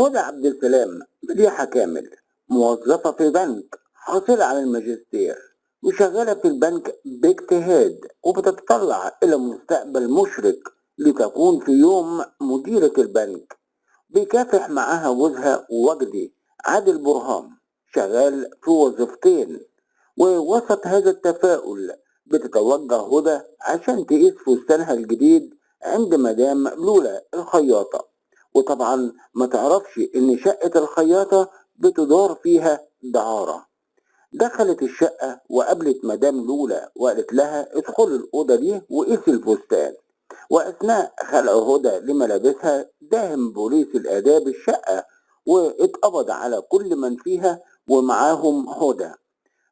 هدى عبد السلام مديحة كامل موظفة في بنك حاصلة على الماجستير وشغالة في البنك باجتهاد وبتتطلع إلى مستقبل مشرق لتكون في يوم مديرة البنك. بيكافح معاها جوزها وجدي عادل برهام شغال في وظيفتين. ووسط هذا التفاؤل بتتوجه هدى عشان تقيس فستانها الجديد عند مدام لولا الخياطة. وطبعا ما تعرفش ان شقة الخياطة بتدار فيها دعارة. دخلت الشقة وقابلت مدام لولا وقالت لها ادخلي الأوضة دي وقيسي الفستان. وأثناء خلع هدى لملابسها داهم بوليس الآداب الشقة واتقبض على كل من فيها ومعاهم هدى.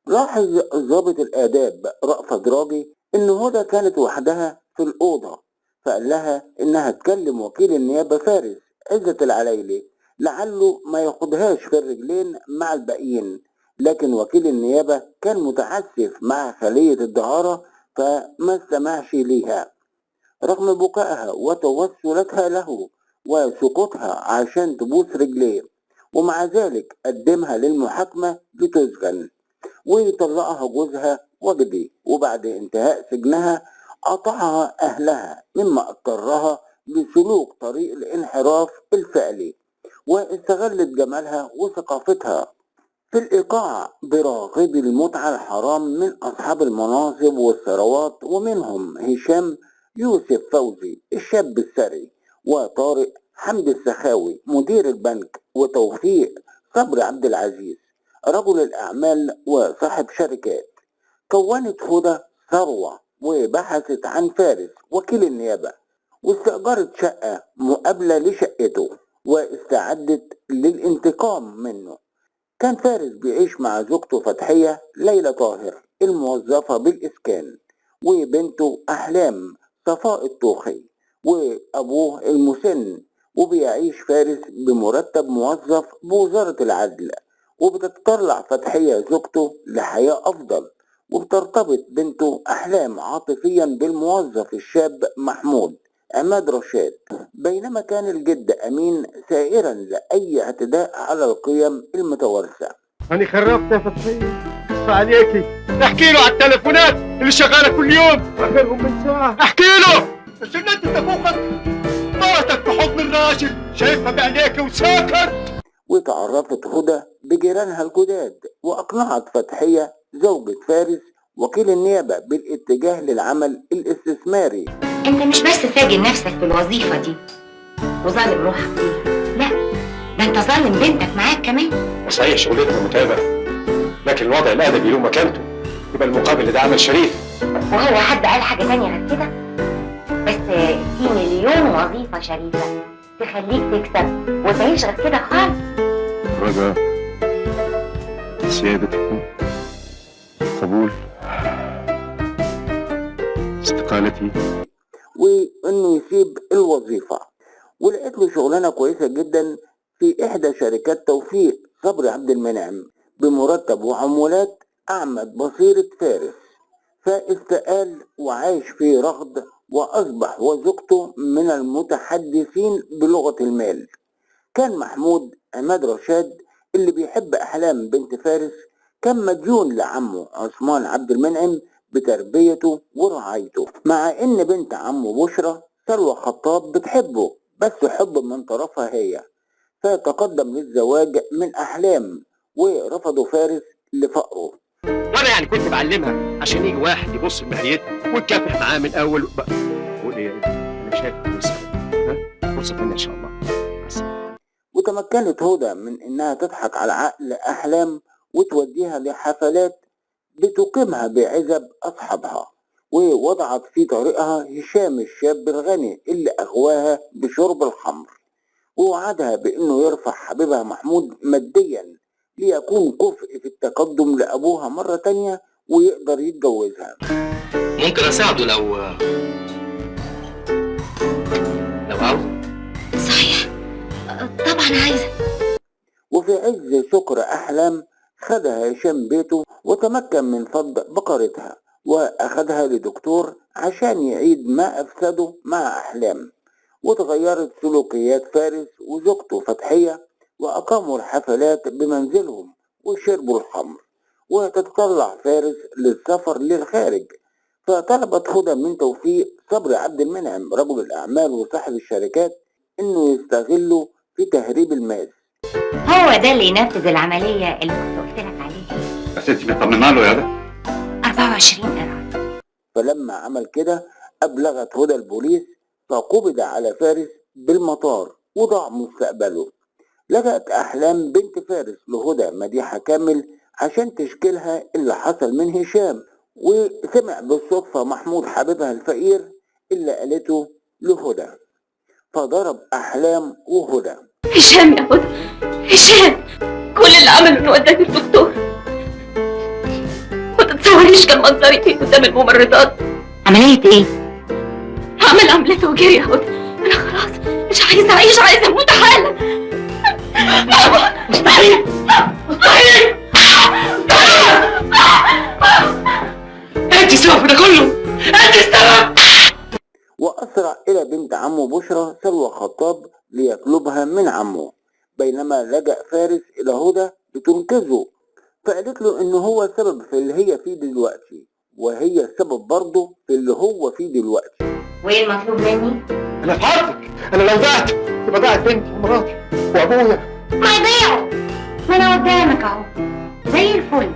لاحظ ضابط الآداب رأفت راجي إن هدى كانت وحدها في الأوضة، فقال لها إنها تكلم وكيل النيابة فارس عزت العلايلي لعله ما ياخدهاش في الرجلين مع الباقيين. لكن وكيل النيابة كان متعسف مع خلية الدعارة فما استمعش ليها رغم بكائها وتوسلاتها له وسقوطها عشان تبوس رجليه. ومع ذلك قدمها للمحاكمة لتسجن ويطلقها جوزها وجدي. وبعد انتهاء سجنها قطعها أهلها مما اضطرها لسلوك طريق الانحراف الفعلي. واستغلت جمالها وثقافتها في الإيقاع براغبي المتعة الحرام من أصحاب المناصب والثروات، ومنهم هشام يوسف فوزي الشاب الثري وطارق حمد السخاوي مدير البنك وتوفيق صبري عبد العزيز رجل الأعمال وصاحب شركات. كونت هدى ثروة وبحثت عن فارس وكيل النيابة واستأجرت شقة مقابلة لشقته واستعدت للانتقام منه. كان فارس بيعيش مع زوجته فتحية ليلى طاهر الموظفة بالإسكان وبنته أحلام صفاء الطوخي وأبوه المسن. وبيعيش فارس بمرتب موظف بوزارة العدل. وبتتطلع فتحية زوجته لحياة أفضل وبترتبط بنته أحلام عاطفيا بالموظف الشاب محمود عماد رشاد. بينما كان الجد أمين سائرا لأي اعتداء على القيم المتوارثة. أنا خربت يا فتحية عليكي. احكي له على التليفونات اللي شغالة كل يوم آخرهم من ساعة. احكي له بس إن أنت تفوقك مرتك في حضن الراجل شايفها بعينيك وساكت. وتعرفت هدى بجيرانها الجداد وأقنعت فتحية زوجة فارس وكيل النيابة بالاتجاه للعمل الاستثماري. انت مش بس ساجن نفسك في الوظيفة دي وظالم روحك فيها، لا ده انت ظالم بنتك معاك كمان. وصحيح شغلتنا متعبة لكن الوضع الأدبي له مكانته، يبقى المقابل ده عمل شريف. وهو حد قال حاجة تانية غير كده؟ بس في مليون وظيفة شريفة تخليك تكسب وتعيش غير كده خالص. رجاء سيادتكم قبول استقالتي وانه يسيب الوظيفة. ولقيت له شغلانة كويسة جدا في احدى شركات توفيق صبري عبد المنعم بمرتب وعمولات اعمد بصيرة فارس. فاستقال وعايش في رغد واصبح وزوجته من المتحدثين بلغة المال. كان محمود عماد رشاد اللي بيحب احلام بنت فارس كان مديون لعمه عثمان عبد المنعم بتربيته ورعايته، مع ان بنت عمه بشرى سلوى خطاب بتحبه بس حب من طرفها هي. فتقدم للزواج من احلام ورفضوا فارس لفقره. وانا يعني كنت بعلمها عشان يجي واحد يبص لمهنيتها ونكافح معاه من اول قول ايه انا شايف لسه فرصه ثانيه ان شاء الله. وتمكنت هدى من انها تضحك على عقل احلام وتوديها لحفلات بتقيمها بعزب اصحابها. ووضعت في طريقها هشام الشاب الغني اللي اغواها بشرب الخمر ووعدها بانه يرفع حبيبها محمود ماديا ليكون كفء في التقدم لابوها مرة تانية ويقدر يتجوزها. ممكن اساعده لو عاوز. صحيح طبعا عايزة. وفي عز سكر احلام خدها هشام بيته وتمكن من فض بقرتها واخدها لدكتور عشان يعيد ما افسده مع احلام. وتغيرت سلوكيات فارس وزوجته فتحية وأقاموا الحفلات بمنزلهم وشربوا الخمر. وتتطلع فارس للسفر للخارج، فطلبت هدى من توفيق صبري عبد المنعم رجل الأعمال وصاحب الشركات إنه يستغله في تهريب الماس. هو ده اللي ينفذ العملية اللي كنت قلت لك عليها. بس انت مطمنه له يا ده؟ 24 قرار. فلما عمل كده أبلغت هدى البوليس، فقبض على فارس بالمطار وضاع مستقبله. لجأت أحلام بنت فارس لهدى مديحة كامل عشان تشكيلها اللي حصل من هشام، وسمع بالصدفة محمود حبيبها الفقير اللي قالته لهدى، فضرب أحلام وهدى. هشام يا هدى، هشام كل اللي عمله انه وداني الدكتور. ما تتصوريش كان منظري فيه قدام الممرضات. عملية ايه؟ هعمل عملية توجيه يا هدى. انا خلاص مش عايزة اعيش، عايزة اموت حالا. مستحيل مستحيل. انت السبب في ده كله، انت السبب. وأسرع إلى بنت عمه بشرى سلوى خطاب ليطلبها من عمه، بينما لجأ فارس إلى هدى لتنقذه، فقالت له إن هو السبب في اللي هي فيه دلوقتي، وهي السبب برضه في اللي هو فيه دلوقتي. وايه المطلوب مني؟ انا في حربك، انا لو ضعت تبقى ضاعت بنتي ومراتي وابويا. ما يضيعوا، ما انا قدامك اهو زي الفل.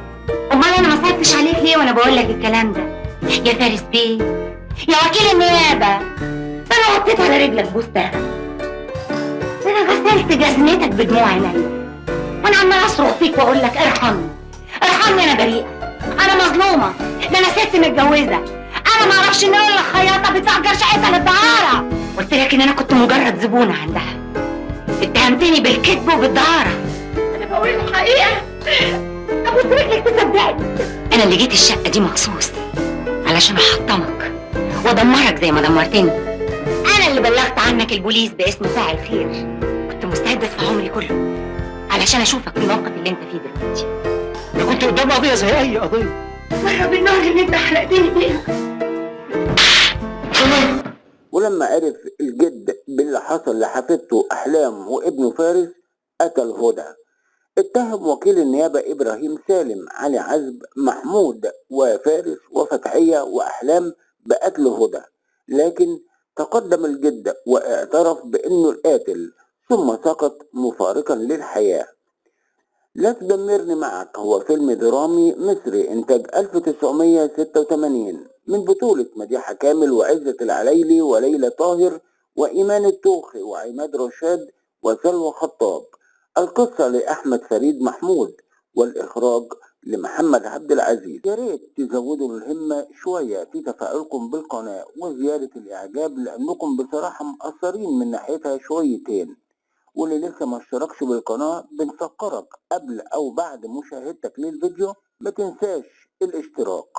امال انا ما صعبتش عليك ليه وانا بقول لك الكلام ده يا فارس بيه يا وكيل النيابه؟ ده انا وطيت على رجلك بوستها، ده انا غسلت جزمتك بدموع عينيا، وانا عمال اصرخ فيك واقول لك ارحمني ارحمني، انا بريئه، انا مظلومه، ده انا ست متجوزه، انا ما اعرفش ان انا خياطه بتأجر شقتها للدعاره. قلت لك ان انا كنت مجرد زبونه عندها، اتهمتني بالكذب وبالدعاره. انا بقول الحقيقة. ابوس رجلك تصدقني، انا اللي جيت الشقه دي مخصوص علشان احطمك وادمرك زي ما دمرتني. انا اللي بلغت عنك البوليس باسم فاعل خير، كنت مستعده ادفع عمري كله علشان اشوفك في الموقف اللي انت فيه دلوقتي. انا كنت قدام قضيه زي اي قضيه. مرة بالنار اللي انت حرقتني بيها. ولما عرف الجد باللي حصل لحفيدته أحلام وابنه فارس قتل هدى. اتهم وكيل النيابة إبراهيم سالم علي عزب محمود وفارس وفتحية وأحلام بقتل هدى، لكن تقدم الجد واعترف بأنه القاتل، ثم سقط مفارقا للحياة. لا تدمرني معك هو فيلم درامي مصري إنتاج 1986 من بطولة مديحة كامل وعزة العليلي وليلى طاهر وإيمان التوخي وعماد رشاد وسلوى خطاب. القصة لأحمد فريد محمود، والإخراج لمحمد عبد العزيز. يا ريت تزودوا الهمة شوية في تفاعلكم بالقناة وزيادة الإعجاب، لأنكم بصراحة مقصرين من ناحيتها شويتين. واللي لسه ما اشتركش بالقناة بنفكرك قبل أو بعد مشاهدتك للفيديو ما تنساش الاشتراك.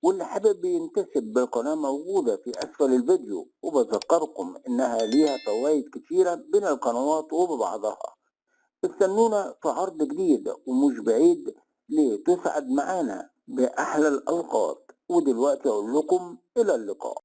واللي حابب ينتسب بالقناة موجودة في أسفل الفيديو، وبذكركم إنها ليها فوائد كتيرة بين القنوات وببعضها. استنونا في عرض جديد ومش بعيد لتسعد معانا بأحلى الأوقات. ودلوقتي أقول لكم إلى اللقاء.